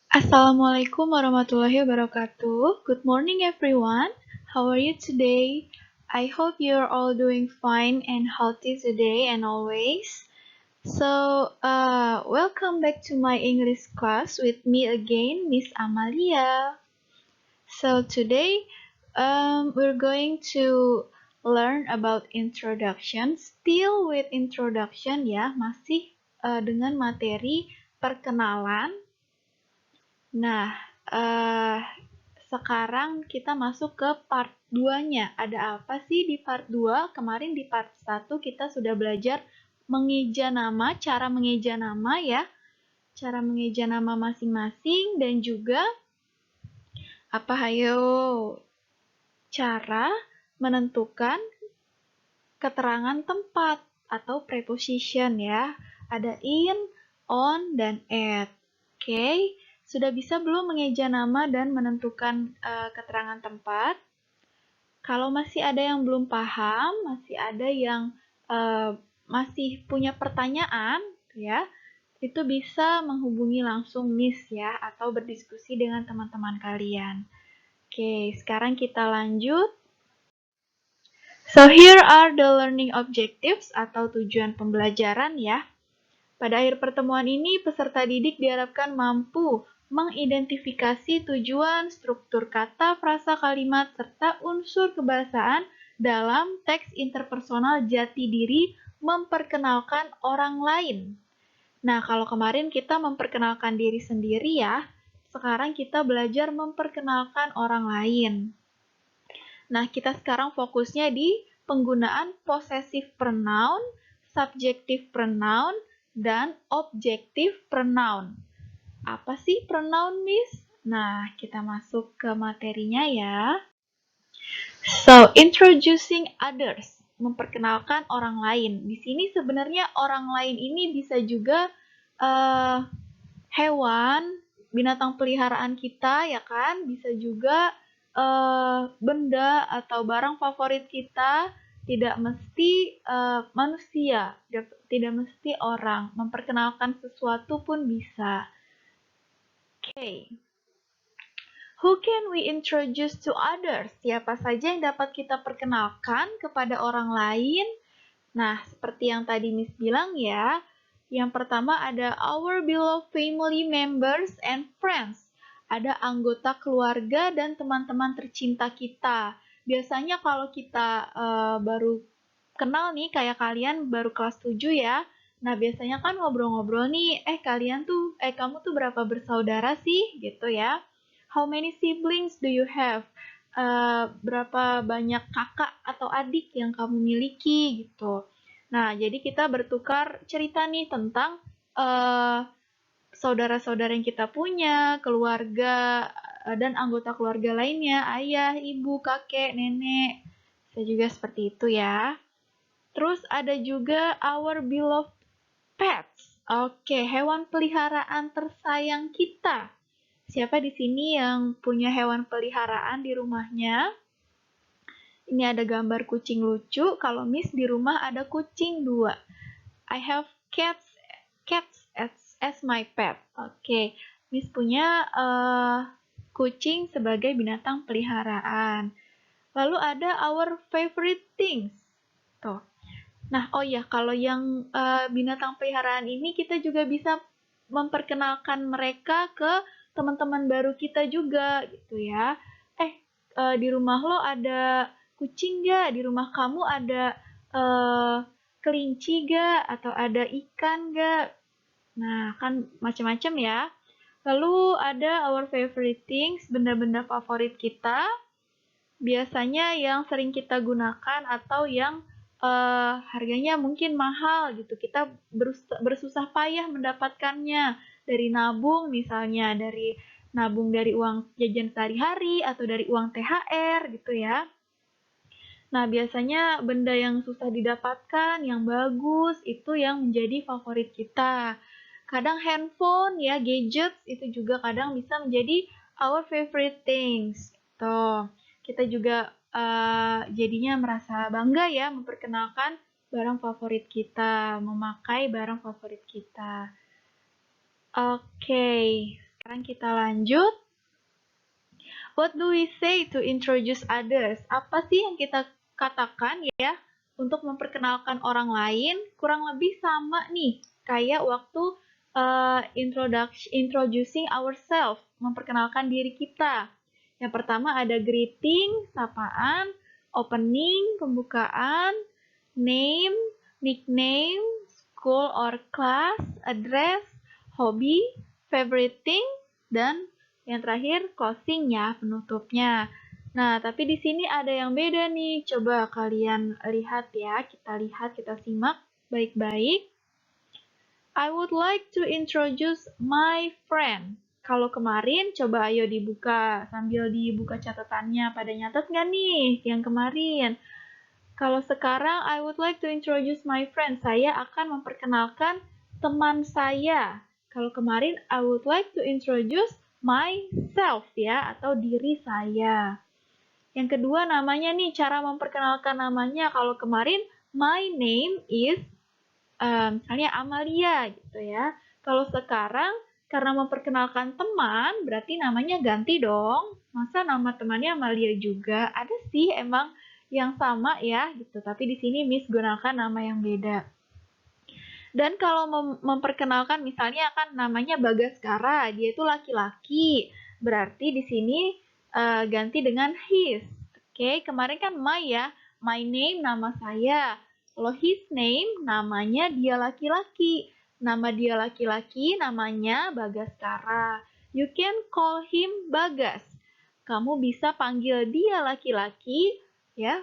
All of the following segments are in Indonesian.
Assalamualaikum warahmatullahi wabarakatuh. Good morning, everyone. How are you today? I hope you're all doing fine and healthy today and always. Welcome back to my English class with me again, Miss Amalia. So, today we're going to learn about introduction. Still with introduction ya, masih dengan materi perkenalan. Nah, sekarang kita masuk ke part 2-nya. Ada apa sih di part 2? Kemarin di part 1 kita sudah belajar mengeja nama, cara mengeja nama ya. Cara mengeja nama masing-masing dan juga cara menentukan keterangan tempat atau preposition ya. Ada in, on, dan at. Oke. Sudah bisa belum mengeja nama dan menentukan keterangan tempat? Kalau masih ada yang belum paham, masih ada yang masih punya pertanyaan, ya, itu bisa menghubungi langsung Miss ya, atau berdiskusi dengan teman-teman kalian. Oke, sekarang kita lanjut. So here are the learning objectives atau tujuan pembelajaran ya. Pada akhir pertemuan ini, peserta didik diharapkan mampu mengidentifikasi tujuan, struktur kata, frasa kalimat, serta unsur kebahasaan dalam teks interpersonal jati diri memperkenalkan orang lain. Nah, kalau kemarin kita memperkenalkan diri sendiri ya, sekarang kita belajar memperkenalkan orang lain. Nah, kita sekarang fokusnya di penggunaan possessive pronoun, subjective pronoun, dan objective pronoun. Apa sih pronoun, Miss? Nah, kita masuk ke materinya ya. So, introducing others, memperkenalkan orang lain. Di sini sebenarnya orang lain ini bisa juga hewan, binatang peliharaan kita ya kan, bisa juga benda atau barang favorit kita, tidak mesti manusia, tidak mesti orang. Memperkenalkan sesuatu pun bisa. Okay. Who can we introduce to others? Siapa saja yang dapat kita perkenalkan kepada orang lain? Nah, seperti yang tadi Miss bilang ya, yang pertama ada our beloved family members and friends. Ada anggota keluarga dan teman-teman tercinta kita. Biasanya kalau kita baru kenal nih, kayak kalian baru kelas 7 ya. Nah, biasanya kan ngobrol-ngobrol nih, kamu tuh berapa bersaudara sih? Gitu ya. How many siblings do you have? Berapa banyak kakak atau adik yang kamu miliki gitu. Nah, jadi kita bertukar cerita nih tentang saudara-saudara yang kita punya, keluarga, dan anggota keluarga lainnya, ayah, ibu, kakek, nenek. Bisa juga seperti itu ya. Terus ada juga our beloved pets. Oke, hewan peliharaan tersayang kita. Siapa di sini yang punya hewan peliharaan di rumahnya? Ini ada gambar kucing lucu. Kalau Miss di rumah ada kucing 2. I have cats as my pet. Oke, Miss punya kucing sebagai binatang peliharaan. Lalu ada our favorite things. Tuh. Nah, oh ya, kalau yang binatang peliharaan ini kita juga bisa memperkenalkan mereka ke teman-teman baru kita juga gitu ya. Di rumah lo ada kucing gak? Di rumah kamu ada kelinci gak? Atau ada ikan gak? Nah, kan macam-macam ya. Lalu ada our favorite things, benda-benda favorit kita. Biasanya yang sering kita gunakan atau yang harganya mungkin mahal gitu. Kita bersusah payah mendapatkannya. Dari nabung misalnya, dari nabung dari uang jajan sehari-hari atau dari uang THR gitu ya. Nah, biasanya benda yang susah didapatkan, yang bagus, itu yang menjadi favorit kita. Kadang handphone, ya, gadgets, itu juga kadang bisa menjadi our favorite things. Tuh, kita juga jadinya merasa bangga ya memperkenalkan barang favorit kita, memakai barang favorit kita. Oke, Sekarang kita lanjut. What do we say to introduce others? Apa sih yang kita katakan ya untuk memperkenalkan orang lain? Kurang lebih sama nih, kayak waktu introducing ourselves, memperkenalkan diri kita. Yang pertama ada greeting, sapaan, opening, pembukaan, name, nickname, school or class, address, hobby, favorite thing, dan yang terakhir closing ya, penutupnya. Nah, tapi di sini ada yang beda nih. Coba kalian lihat ya, kita simak baik-baik. I would like to introduce my friend. Kalau kemarin, coba ayo dibuka sambil dibuka catatannya. Pada nyatet nggak nih yang kemarin? Kalau sekarang, I would like to introduce my friend. Saya akan memperkenalkan teman saya. Kalau kemarin, I would like to introduce myself ya, atau diri saya. Yang kedua namanya nih, cara memperkenalkan namanya. Kalau kemarin, my name is, misalnya Amalia gitu ya. Kalau sekarang, karena memperkenalkan teman, berarti namanya ganti dong. Masa nama temannya Amalia juga? Ada sih emang yang sama ya gitu, tapi di sini Miss gunakan nama yang beda. Dan kalau memperkenalkan misalnya kan namanya Bagaskara, dia itu laki-laki, berarti di sini ganti dengan his. Oke, kemarin kan my ya, my name nama saya. Kalau his name namanya dia laki-laki. Nama dia laki-laki namanya Bagaskara. You can call him Bagas. Kamu bisa panggil dia laki-laki ya,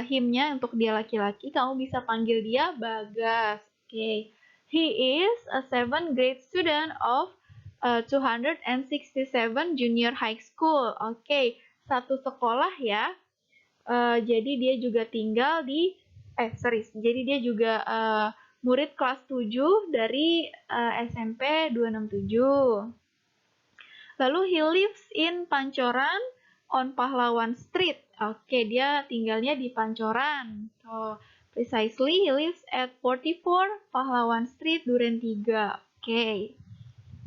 himnya untuk dia laki-laki, kamu bisa panggil dia Bagas. Okay. He is a 7th grade student of 267 Junior High School. Okay. Satu sekolah ya. Jadi dia juga tinggal di jadi dia juga murid kelas 7 dari SMP 267. Lalu he lives in Pancoran on Pahlawan Street. Oke, dia tinggalnya di Pancoran. So, precisely, he lives at 44 Pahlawan Street, Duren 3. Oke,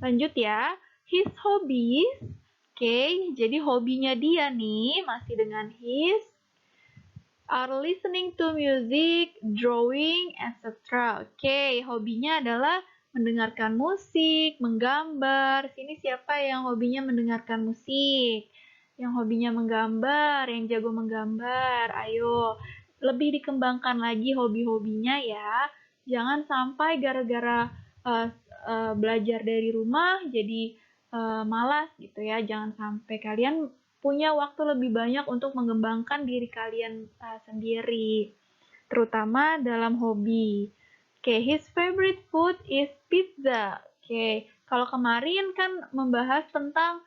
lanjut ya. His hobbies. Oke, jadi hobinya dia nih, masih dengan his, are listening to music, drawing, etc. Oke, hobinya adalah mendengarkan musik, menggambar. Sini siapa yang hobinya mendengarkan musik? Yang hobinya menggambar, yang jago menggambar. Ayo, lebih dikembangkan lagi hobi-hobinya ya. Jangan sampai gara-gara belajar dari rumah jadi malas gitu ya. Jangan sampai kalian punya waktu lebih banyak untuk mengembangkan diri kalian sendiri, terutama dalam hobi. Oke, his favorite food is pizza. Oke, kalau kemarin kan membahas tentang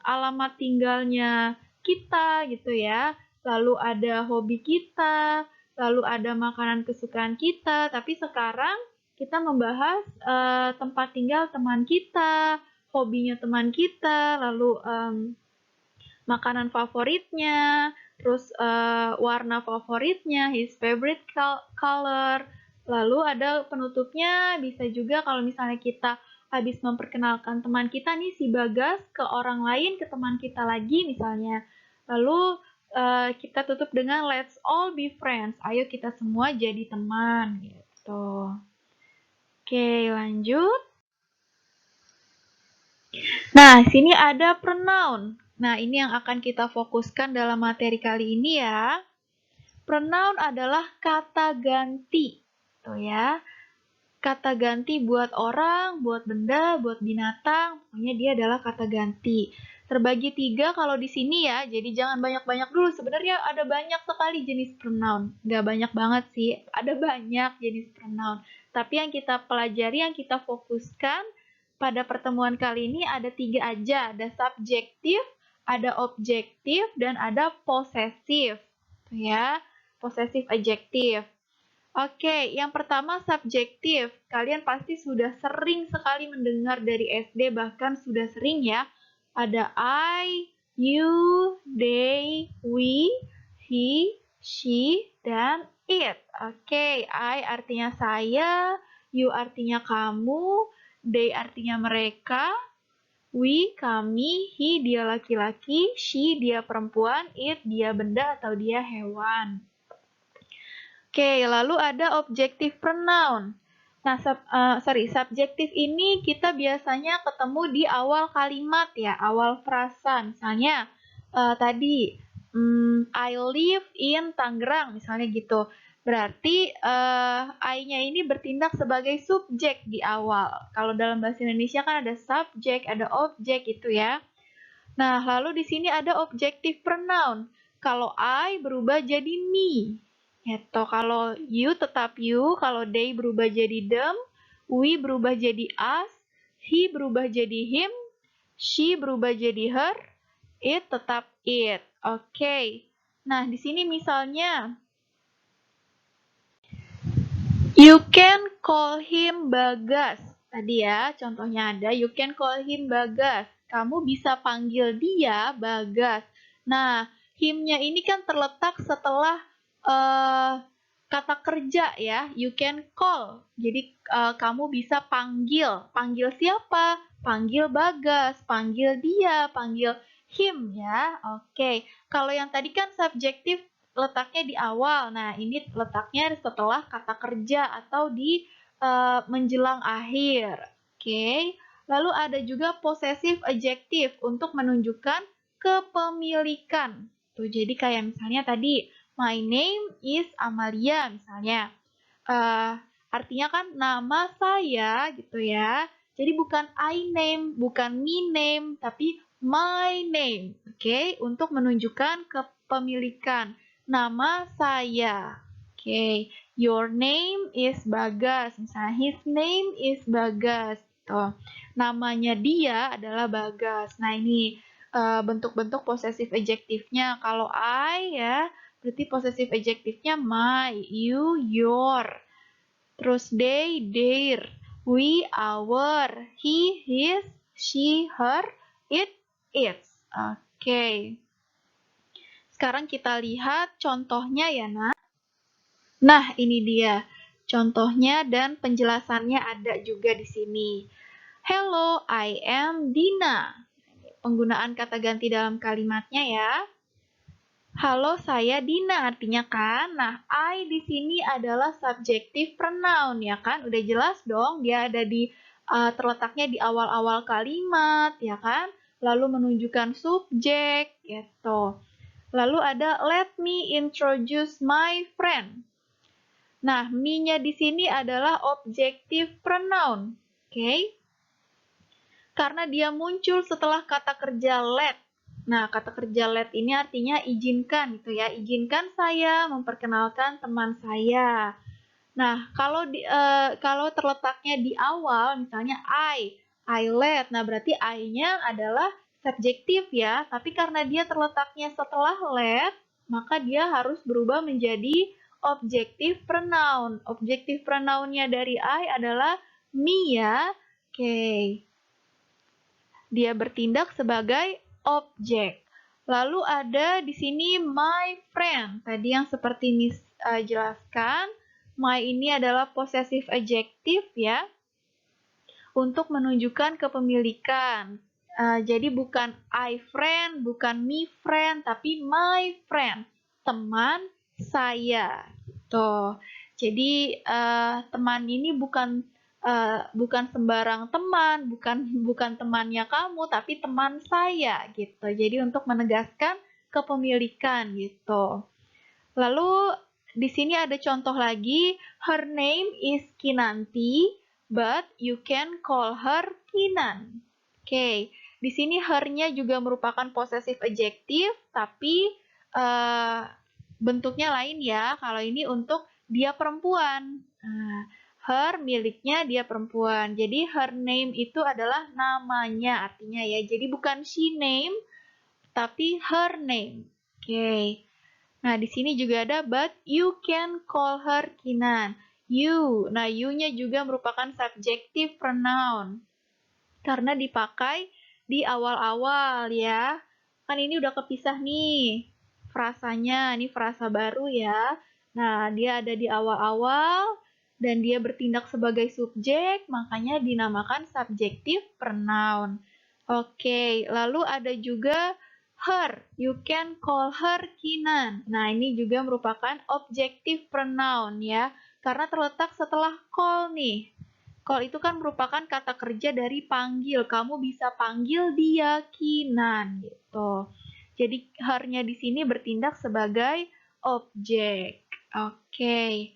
alamat tinggalnya kita gitu ya, lalu ada hobi kita, lalu ada makanan kesukaan kita, tapi sekarang kita membahas tempat tinggal teman kita, hobinya teman kita, lalu makanan favoritnya, terus warna favoritnya, his favorite color. Lalu ada penutupnya, bisa juga kalau misalnya kita habis memperkenalkan teman kita nih si Bagas ke orang lain, ke teman kita lagi misalnya. Lalu kita tutup dengan let's all be friends. Ayo kita semua jadi teman gitu. Oke, lanjut. Nah, sini ada pronoun. Nah, ini yang akan kita fokuskan dalam materi kali ini ya. Pronoun adalah kata ganti. Tuh ya. Kata ganti buat orang, buat benda, buat binatang. Pokoknya dia adalah kata ganti. Terbagi 3 kalau di sini ya. Jadi jangan banyak-banyak dulu. Sebenarnya ada banyak sekali jenis pronoun. Nggak banyak banget sih. Ada banyak jenis pronoun. Tapi yang kita pelajari, yang kita fokuskan pada pertemuan kali ini ada 3 aja. Ada subjektif, ada objektif, dan ada posesif. Tuh ya, posesif adjektif. Oke, yang pertama subjektif. Kalian pasti sudah sering sekali mendengar dari SD, bahkan sudah sering ya. Ada I, you, they, we, he, she, dan it. Oke, I artinya saya, you artinya kamu, they artinya mereka, We, kami, he, dia laki-laki, she, dia perempuan, it, dia benda atau dia hewan. Oke, lalu ada objective pronoun. Nah, subjektif ini kita biasanya ketemu di awal kalimat ya, awal frasa. Misalnya, tadi, I live in Tangerang, misalnya gitu. Berarti I-nya ini bertindak sebagai subjek di awal. Kalau dalam bahasa Indonesia kan ada subjek, ada objek gitu ya. Nah, lalu di sini ada objective pronoun. Kalau I berubah jadi me. Gitu. Kalau you tetap you, kalau they berubah jadi them, we berubah jadi us, he berubah jadi him, she berubah jadi her, it tetap it. Oke. Nah, di sini misalnya you can call him Bagas. Tadi ya, contohnya ada you can call him Bagas. Kamu bisa panggil dia Bagas. Nah, him-nya ini kan terletak setelah kata kerja ya. You can call. Jadi kamu bisa panggil. Panggil siapa? Panggil Bagas, panggil dia, panggil him ya. Oke. Kalau yang tadi kan subjektif letaknya di awal. Nah, ini letaknya setelah kata kerja atau di menjelang akhir. Oke. Lalu ada juga possessive adjective untuk menunjukkan kepemilikan. Tuh, jadi kayak misalnya tadi, my name is Amalia misalnya. Artinya kan nama saya gitu ya. Jadi bukan I name, bukan me name, tapi my name. Oke, untuk menunjukkan kepemilikan. Nama saya. Oke, your name is Bagas. Misalnya, his name is Bagas. Tuh. Namanya dia adalah Bagas. Nah, ini bentuk-bentuk possessive adjective-nya. Kalau I ya, berarti possessive adjective-nya my, you, your. Terus they, their, we, our, he, his, she, her, it, its. Oke. Sekarang kita lihat contohnya ya, Nak. Nah, ini dia contohnya dan penjelasannya ada juga di sini. Hello, I am Dina. Penggunaan kata ganti dalam kalimatnya ya. Halo, saya Dina artinya kan. Nah, I di sini adalah subjective pronoun ya kan. Udah jelas dong, dia ada di terletaknya di awal-awal kalimat ya kan. Lalu menunjukkan subjek gitu. Lalu ada let me introduce my friend. Nah, me-nya di sini adalah objective pronoun. Oke? Karena dia muncul setelah kata kerja let. Nah, kata kerja let ini artinya izinkan gitu ya. Izinkan saya memperkenalkan teman saya. Nah, kalau terletaknya di awal misalnya I let. Nah, berarti I-nya adalah subjektif ya, tapi karena dia terletaknya setelah let, maka dia harus berubah menjadi objective pronoun. Objective pronoun-nya dari I adalah me ya. Oke. Dia bertindak sebagai objek. Lalu ada di sini my friend. Tadi yang seperti Miss jelaskan, my ini adalah possessive adjective ya, untuk menunjukkan kepemilikan. Jadi bukan I friend, bukan me friend, tapi my friend, teman saya. Gitu. Jadi teman ini bukan sembarang teman, bukan temannya kamu, tapi teman saya gitu. Jadi untuk menegaskan kepemilikan gitu. Lalu di sini ada contoh lagi, her name is Kinanti, but you can call her Kinan. Oke, di sini her-nya juga merupakan possessive adjective, tapi bentuknya lain ya. Kalau ini untuk dia perempuan. Her miliknya dia perempuan. Jadi her name itu adalah namanya artinya ya. Jadi bukan she name, tapi her name. Oke. Nah, di sini juga ada but you can call her Kinan. You. Nah, you-nya juga merupakan subjective pronoun. Karena dipakai di awal-awal ya. Kan ini udah kepisah nih frasanya. Ini frasa baru ya. Nah, dia ada di awal-awal dan dia bertindak sebagai subjek, makanya dinamakan subjective pronoun. Oke, lalu ada juga her. You can call her Kinan. Nah, ini juga merupakan objective pronoun ya, karena terletak setelah call nih. Call itu kan merupakan kata kerja dari panggil. Kamu bisa panggil dia Kinan gitu. Jadi her-nya di sini bertindak sebagai objek. Oke.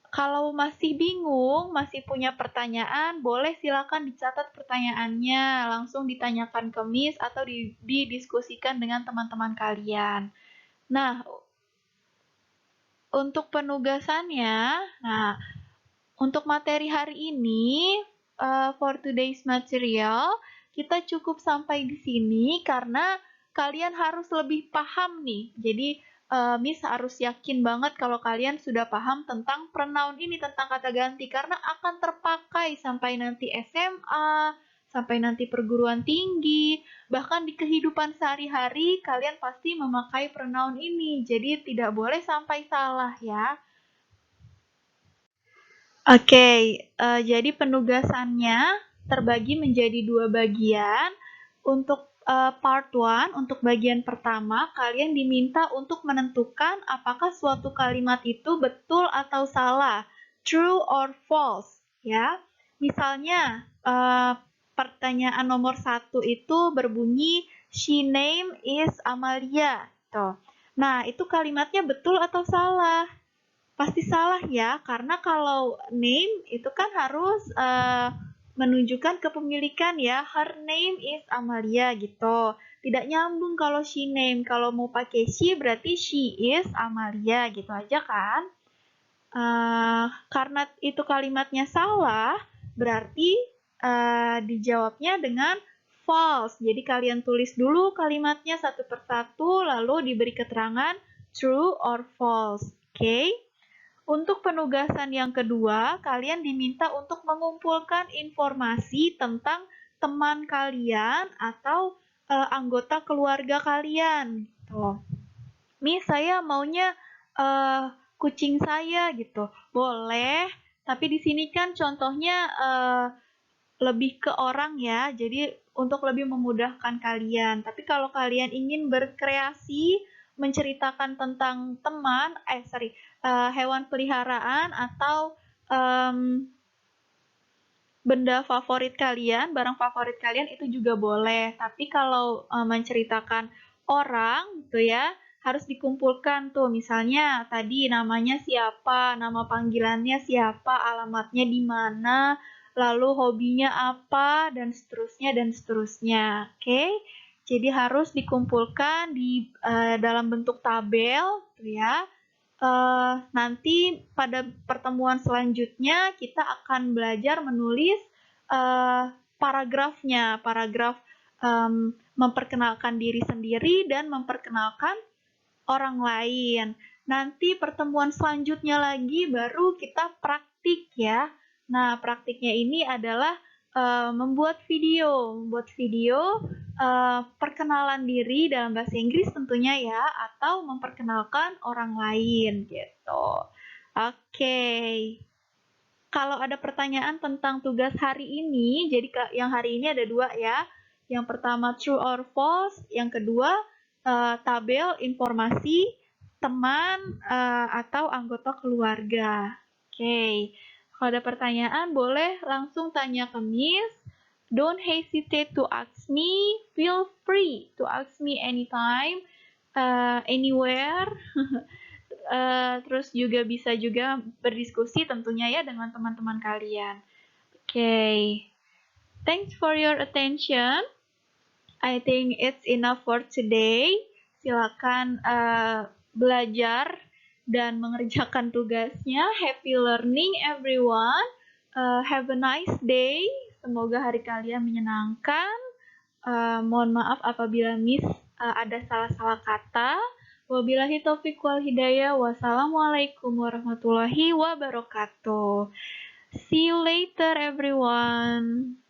Kalau masih bingung, masih punya pertanyaan, boleh silakan dicatat pertanyaannya, langsung ditanyakan ke Miss atau didiskusikan dengan teman-teman kalian. Nah, untuk penugasannya, nah, untuk materi hari ini, for today's material, kita cukup sampai di sini karena kalian harus lebih paham nih. Jadi, Miss harus yakin banget kalau kalian sudah paham tentang pronoun ini, tentang kata ganti, karena akan terpakai sampai nanti SMA, sampai nanti perguruan tinggi, bahkan di kehidupan sehari-hari kalian pasti memakai pronoun ini. Jadi, tidak boleh sampai salah ya. Oke, jadi penugasannya terbagi menjadi 2 bagian. Untuk part 1, untuk bagian pertama, kalian diminta untuk menentukan apakah suatu kalimat itu betul atau salah, true or false, ya. Misalnya, pertanyaan nomor 1 itu berbunyi, she name is Amalia. Tuh. Nah, itu kalimatnya betul atau salah? Pasti salah ya, karena kalau name itu kan harus menunjukkan kepemilikan ya. Her name is Amalia gitu. Tidak nyambung kalau she name. Kalau mau pakai she berarti she is Amalia gitu aja kan. Karena itu kalimatnya salah, berarti dijawabnya dengan false. Jadi kalian tulis dulu kalimatnya satu persatu, lalu diberi keterangan true or false. Oke? Untuk penugasan yang kedua, kalian diminta untuk mengumpulkan informasi tentang teman kalian atau anggota keluarga kalian. Tuh. Saya maunya kucing saya gitu. Boleh, tapi di sini kan contohnya lebih ke orang ya. Jadi untuk lebih memudahkan kalian. Tapi kalau kalian ingin berkreasi, menceritakan tentang teman, hewan peliharaan atau benda favorit kalian, barang favorit kalian itu juga boleh. Tapi kalau menceritakan orang gitu ya, harus dikumpulkan tuh. Misalnya tadi namanya siapa, nama panggilannya siapa, alamatnya di mana, lalu hobinya apa, dan seterusnya dan seterusnya. Oke? Jadi harus dikumpulkan di dalam bentuk tabel, gitu ya. Nanti pada pertemuan selanjutnya kita akan belajar menulis paragrafnya, paragraf memperkenalkan diri sendiri dan memperkenalkan orang lain. Nanti pertemuan selanjutnya lagi baru kita praktik ya. Nah, praktiknya ini adalah membuat video perkenalan diri dalam bahasa Inggris tentunya ya, atau memperkenalkan orang lain gitu. Oke. Kalau ada pertanyaan tentang tugas hari ini, jadi yang hari ini ada 2 ya. Yang pertama true or false, yang kedua tabel informasi teman atau anggota keluarga. Oke. Kalau ada pertanyaan boleh langsung tanya ke Miss. Don't hesitate to ask me. Feel free to ask me anytime, anywhere. Terus juga bisa juga berdiskusi tentunya ya dengan teman-teman kalian. Okay. Thanks for your attention. I think it's enough for today. Silakan belajar dan mengerjakan tugasnya. Happy learning everyone. Have a nice day. Semoga hari kalian menyenangkan. Mohon maaf apabila Miss ada salah-salah kata. Wabillahi taufiq wal hidayah. Wassalamualaikum warahmatullahi wabarakatuh. See you later everyone.